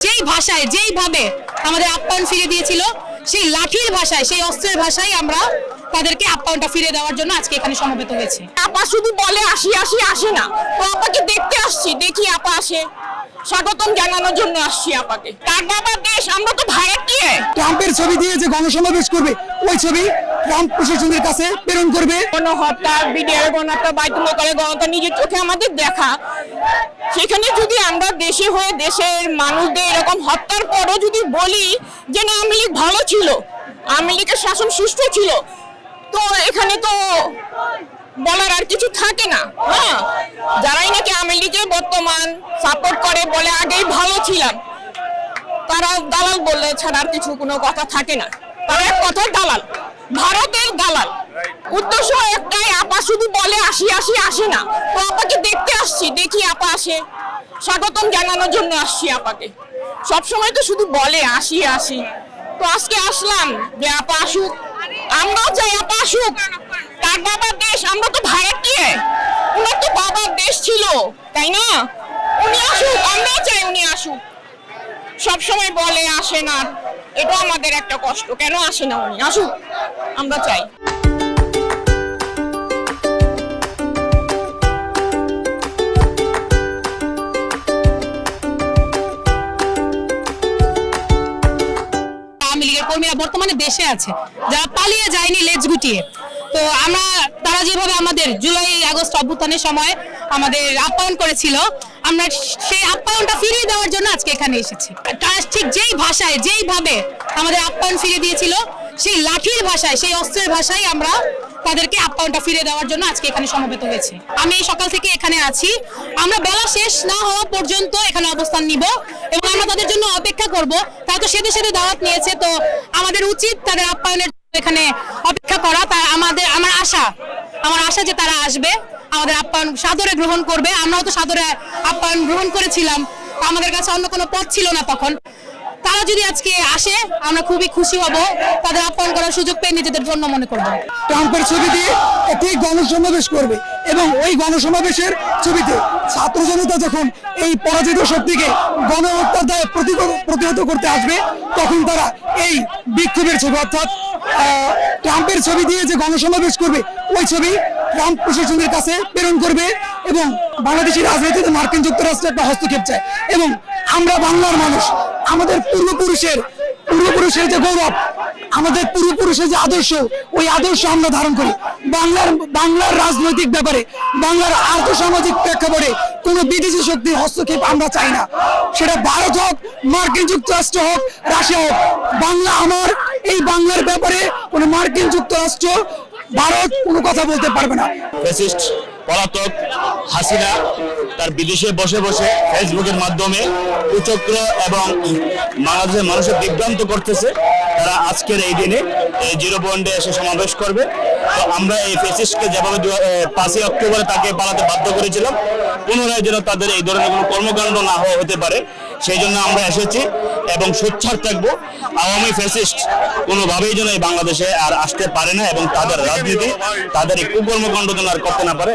যেই ভাষায় যেইভাবে আমাদের আপ্যায়ন ফিরে দিয়েছিল, সেই লাঠির ভাষায়, সেই অস্ত্রের ভাষায় আমরা তাদেরকে আপ্যায়নটা ফিরে দেওয়ার জন্য আজকে এখানে সমবেত হয়েছে। আপা শুধু বলে আসি আসি আসে না, তো আপাকে দেখতে আসছি, দেখি আপা আসে, স্বাগতম জানানোর জন্য আসছি আপাকে। তার বাবার দেশ, আমরা তো ভারতীয়। ট্রাম্পের ছবি দিয়ে যে গণসমাবেশ করবে, ওই ছবি ট্রাম্প প্রশাসনের কাছে প্রেরণ করবে। গণহত্যা, বিডিআর গণহত্যা, বাইতুল করে গণহত্যা নিজের চোখে আমাদের দেখা, সেখানে যদি আমরা দেশে হয়ে দেশের মানুষদের এরকম হত্যার পরও যদি বলি যে না আওয়ামী লীগ ভালো ছিল, আওয়ামী লীগের শাসন সুষ্ঠু ছিল, তো এখানে তো বলার আর কিছু থাকে না। হ্যাঁ, যারাই নাকি আওয়ামী লীগের বর্তমান সাপোর্ট করে বলে আগেই ভালো ছিলাম, তারা দালাল বললে ছাড়া আর কিছু কোনো কথা থাকে না। তারা এক কথার দালাল, ভারতের দালাল। উদ্দেশ্য একটাই, আপা শুধু বলে আসি আসি আসে না, তো আপাকে দেখতে আসছি, দেখি আপা আসে, স্বাগতম জানানোর জন্য আসছি আপাকে। সবসময় তো শুধু বলে আসি আসি, তো আজকে আসলাম যে আপা আসুক, আমরাও চাই আপা আসুক। তার বাবার দেশ, আমরা তো ভারতীয়, উনার তো বাবার দেশ ছিল, তাই না? উনি আসুক, আমরাও চাই উনি আসুক। সবসময় বলে আসে না, এটা আমাদের একটা কষ্ট, কেন আসে না উনি? আসুক, আমরা চাই। আওয়ামী লীগের কর্মীরা বর্তমানে দেশে আছে, যারা পালিয়ে যায়নি লেজ গুটিয়ে। তো আমরা, তারা যেভাবে আমাদের জুলাই আগস্ট অভ্যুত্থানের সময় আমাদের আপ্যায়ন করেছিল, আমরা সেই আপ্যায়নটা ফিরিয়ে দেওয়ার জন্য আজকে এখানে এসেছি। তারা ঠিক যেই ভাষায় যেইভাবে আমাদের আপ্যায়ন ফিরে দিয়েছিল, সেই লাঠির ভাষায়, সেই অস্ত্রের ভাষায় আমরা তাদেরকে আপ্যায়নটা ফিরে দেওয়ার জন্য আজকে এখানে সমবেত হয়েছে। আমি সকাল থেকে এখানে আছি, আমরা বেলা শেষ না হওয়া পর্যন্ত এখানে অবস্থান নিব এবং আমরা তাদের জন্য অপেক্ষা করব। তারা তো সেদে সেদে দাওয়াত নিয়েছে, তো আমাদের উচিত তাদের আপ্যায়নের এখানে অপেক্ষা করা। তার আমার আশা যে তারা আসবে, আমাদের আপ্যায়ন সাদরে গ্রহণ করবে। আমরাও তো সাদরে আপ্যায়ন গ্রহণ করেছিলাম, আমাদের কাছে অন্য কোনো পথ ছিল না তখন। তারা যদি আজকে আসে, আমরা খুবই খুশি হব, তাদের আপ্যায়ন করার সুযোগ পেয়ে নিজেদের জন্য মনে করব। ট্রাম্পের ছবি দিয়ে একটি গণসমাবেশ করবে এবং ওই গণসমাবেশের ছবিতে ছাত্র জনতা যখন এই পরাজিত শক্তিকে গণহত্যার দায়ে প্রতিহত করতে আসবে, তখন তারা এই বিক্ষোভের ছবি, অর্থাৎ ট্রাম্পের ছবি দিয়ে যে গণসমাবেশ করবে, ওই ছবি ট্রাম্প প্রশাসনের কাছে প্রেরণ করবে এবং বাংলাদেশের রাজনীতিতে মার্কিন যুক্তরাষ্ট্রের একটা হস্তক্ষেপ চায়। এবং আমরা বাংলার মানুষ, আমাদের পূর্বপুরুষের যে গৌরব, আমাদের পূর্বপুরুষের যে আদর্শ, ওই আদর্শ আমরা ধারণ করি। বাংলার রাজনৈতিক ব্যাপারে, বাংলার আর্থসামাজিক প্রেক্ষাপটে কোনো বিদেশি শক্তির হস্তক্ষেপ আমরা চাই না। সেটা ভারত হোক, মার্কিন যুক্তরাষ্ট্র হোক, রাশিয়া হোক, বাংলা আমার। এই বাংলার ব্যাপারে কোনো মার্কিন যুক্তরাষ্ট্র, ভারত কোনো কথা বলতে পারবে না। ফ্যাসিস্ট পলাতক হাসিনা তার বিদেশে বসে বসে ফেসবুকের মাধ্যমে কুচক্র এবং বাংলাদেশের মানুষের বিভ্রান্ত করতেছে। তারা আজকের এই দিনে জিরো পয়েন্টে এসে সমাবেশ করবে। তো আমরা এই ফ্যাসিস্টকে যেভাবে 5 অক্টোবরে তাকে পালাতে বাধ্য করেছিলাম, পুনরায় যেন তাদের এই ধরনের কোনো কর্মকাণ্ড না হতে পারে, সেই জন্য আমরা এসেছি এবং সোচ্চার থাকবো। আওয়ামী ফ্যাসিস্ট কোনোভাবেই যেন এই বাংলাদেশে আর আসতে পারে না এবং তাদের রাজনীতি, তাদের এই কুকর্মকাণ্ড যেন আর করতে না পারে।